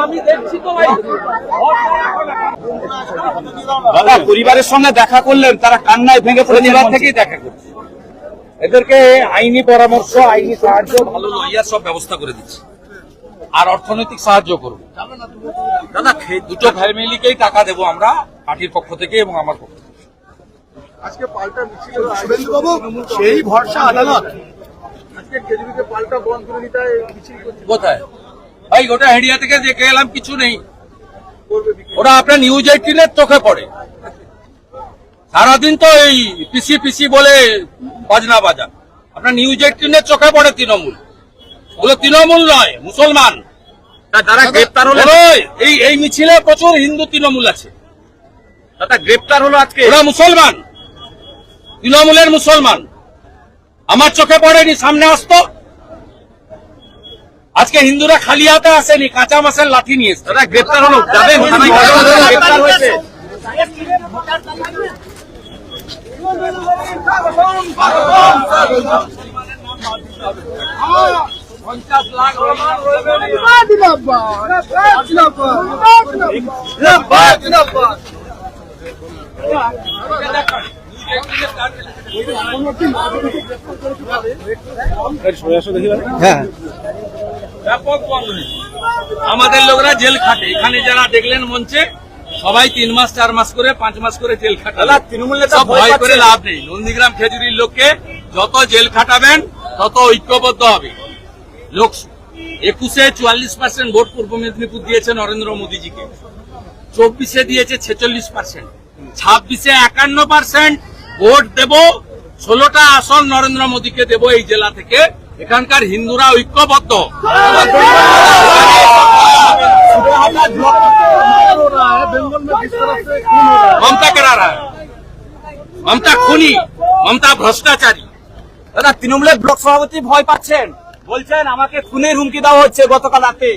আমি দেখছি তো ভাই দাদা পরিবারের সঙ্গে দেখা করলেন, তারা কান্নায় ভেঙে পরিবার থেকেই দেখা করছে। এদেরকে আইনি পরামর্শ, আইনি সাহায্য, ভালো লয়ার সব ব্যবস্থা করে দিচ্ছে, আর অর্থনৈতিক সাহায্য করব। দাদা দুটো ফ্যামিলিকেই টাকা দেবো আমরা পার্টির পক্ষ থেকে এবং আমার পক্ষ থেকে। আজকে পাল্টা মিছিল, শুভেন্দুবাবু সেই ভরসা আদালত আজকে কেজরিকে পাল্টা বন্ধ করে দিতে মিছিল করছে। কোথায় ভাই? গোটা হেডিয়া থেকে দেখে এলাম, কিছু নেই। ওরা আপনার নিউজ 18-এর চোখে পড়ে, সারাদিন তো এই পিসি পিসি বলে বাজনা বাজা। আপনার নিউজ 18-এর চোখে পড়ে তৃণমূল, ওগুলো তৃণমূল নয়, মুসলমান। যারা গ্রেপ্তার হলো এই মিছিলে প্রচুর হিন্দু তৃণমূল আছে, দাদা গ্রেপ্তার হলো আজকে, ওরা মুসলমান, তৃণমূলের মুসলমান। আমার চোখে পড়েনি, সামনে আসতো। আজকে হিন্দুরা খালি হাতে আসেনি, কাঁচা মাছের লাঠি নিয়ে এসছে। দাদা গ্রেপ্তার হলো, যাবেন গ্রেপ্তার হয়েছে। আমাদের লোকরা জেল খাটে, এখানে যারা দেখলেন মঞ্চে সবাই 3 মাস 4 মাস করে 5 মাস করে জেল খাটাল। তৃণমূল নেতা ভয় করে লাভ নেই। নন্দীগ্রাম খেজুরির লোককে যত জেল খাটাবেন তত ঐক্যবদ্ধ হবে। লোক 21-এ 44% ভোট পূর্ব মেদিনীপুর দিয়েছে নরেন্দ্র মোদীজিকে, 24-এ দিয়েছে 46%, 26-এ 51% ভোট দেব, 16টা আসন নরেন্দ্র মোদীকে দেব এই জেলা থেকে। এখানকার হিন্দুরা ঐক্যবদ্ধ। মমতা কেরা রা, মমতা খুনি, মমতা ভ্রষ্টাচারী। দাদা তৃণমূলের ব্লক সভাপতি ভয় পাচ্ছেন, বলছেন আমাকে খুনের হুমকি দেওয়া হচ্ছে গতকাল রাতে।